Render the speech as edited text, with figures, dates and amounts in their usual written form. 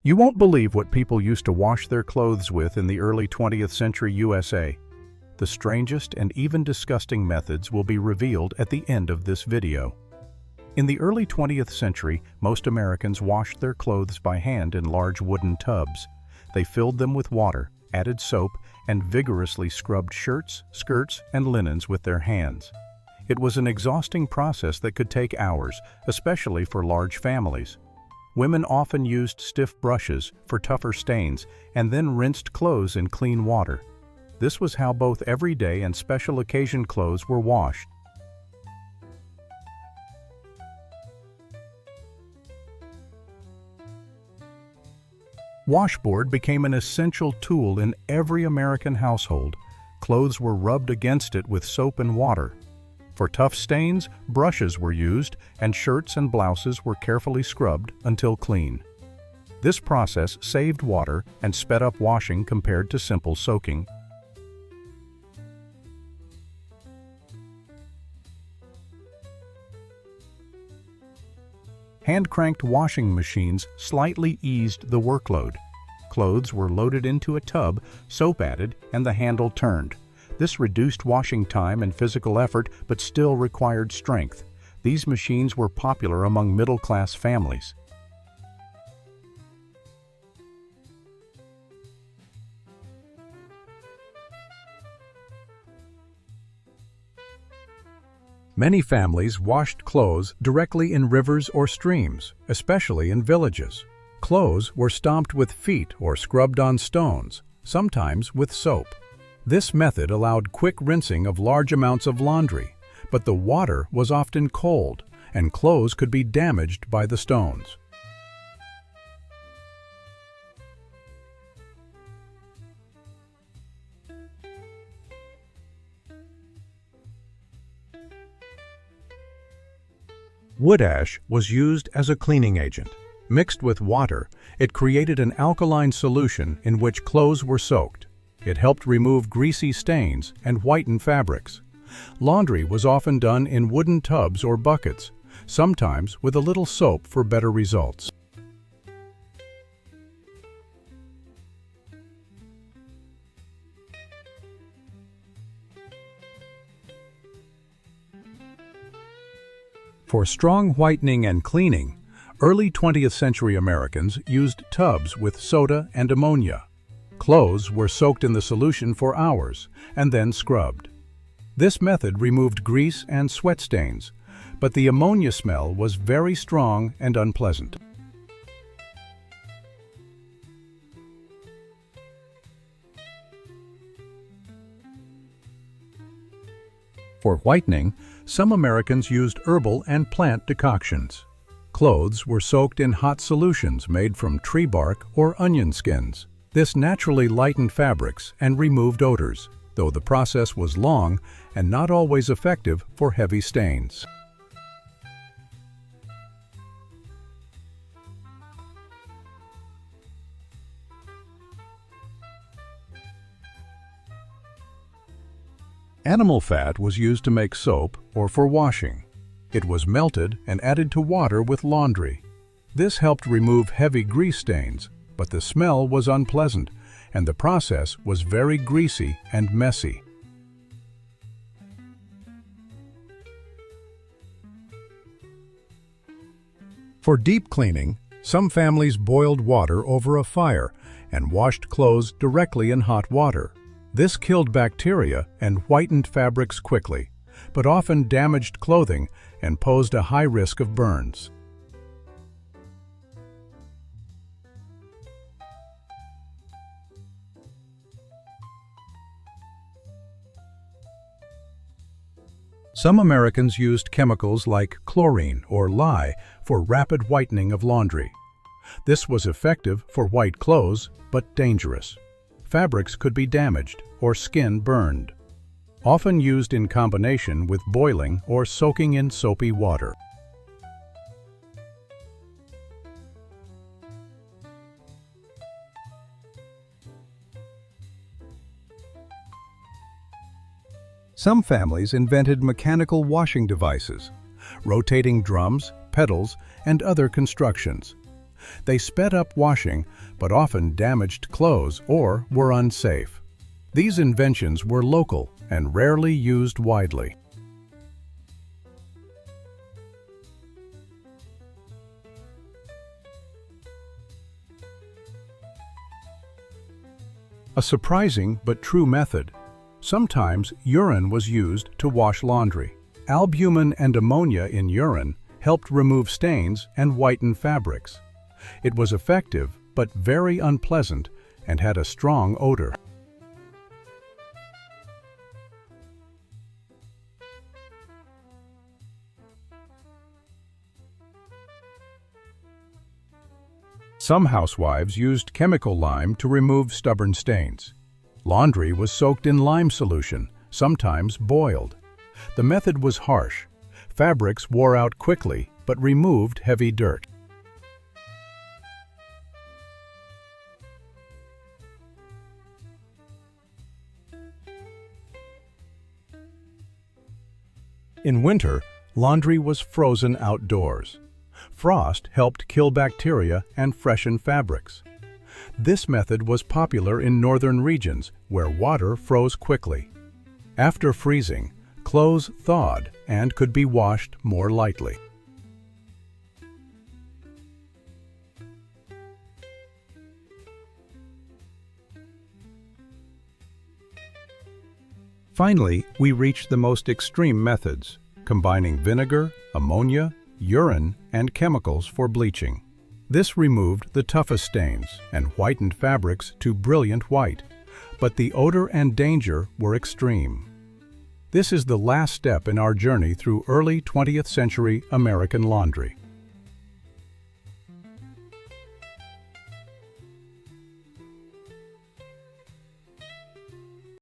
You won't believe what people used to wash their clothes with in the early 20th century USA. The strangest and even disgusting methods will be revealed at the end of this video. In the early 20th century, most Americans washed their clothes by hand in large wooden tubs. They filled them with water, added soap, and vigorously scrubbed shirts, skirts, and linens with their hands. It was an exhausting process that could take hours, especially for large families. Women often used stiff brushes for tougher stains and then rinsed clothes in clean water. This was how both everyday and special occasion clothes were washed. Washboard became an essential tool in every American household. Clothes were rubbed against it with soap and water. For tough stains, brushes were used, and shirts and blouses were carefully scrubbed until clean. This process saved water and sped up washing compared to simple soaking. Hand-cranked washing machines slightly eased the workload. Clothes were loaded into a tub, soap added, and the handle turned. This reduced washing time and physical effort, but still required strength. These machines were popular among middle-class families. Many families washed clothes directly in rivers or streams, especially in villages. Clothes were stomped with feet or scrubbed on stones, sometimes with soap. This method allowed quick rinsing of large amounts of laundry, but the water was often cold, and clothes could be damaged by the stones. Wood ash was used as a cleaning agent. Mixed with water, it created an alkaline solution in which clothes were soaked. It helped remove greasy stains and whiten fabrics. Laundry was often done in wooden tubs or buckets, sometimes with a little soap for better results. For strong whitening and cleaning, early 20th century Americans used tubs with soda and ammonia. Clothes were soaked in the solution for hours and then scrubbed. This method removed grease and sweat stains, but the ammonia smell was very strong and unpleasant. For whitening, some Americans used herbal and plant decoctions. Clothes were soaked in hot solutions made from tree bark or onion skins. This naturally lightened fabrics and removed odors, though the process was long and not always effective for heavy stains. Animal fat was used to make soap or for washing. It was melted and added to water with laundry. This helped remove heavy grease stains, but the smell was unpleasant, and the process was very greasy and messy. For deep cleaning, some families boiled water over a fire and washed clothes directly in hot water. This killed bacteria and whitened fabrics quickly, but often damaged clothing and posed a high risk of burns. Some Americans used chemicals like chlorine or lye for rapid whitening of laundry. This was effective for white clothes, but dangerous. Fabrics could be damaged or skin burned. Often used in combination with boiling or soaking in soapy water. Some families invented mechanical washing devices, rotating drums, pedals, and other constructions. They sped up washing, but often damaged clothes or were unsafe. These inventions were local and rarely used widely. A surprising but true method. Sometimes urine was used to wash laundry. Albumin and ammonia in urine helped remove stains and whiten fabrics. It was effective but very unpleasant and had a strong odor. Some housewives used chemical lime to remove stubborn stains. Laundry was soaked in lime solution, sometimes boiled. The method was harsh. Fabrics wore out quickly, but removed heavy dirt. In winter, laundry was frozen outdoors. Frost helped kill bacteria and freshen fabrics. This method was popular in northern regions where water froze quickly. After freezing, clothes thawed and could be washed more lightly. Finally, we reach the most extreme methods, combining vinegar, ammonia, urine, and chemicals for bleaching. This removed the toughest stains and whitened fabrics to brilliant white, but the odor and danger were extreme. This is the last step in our journey through early 20th century American laundry.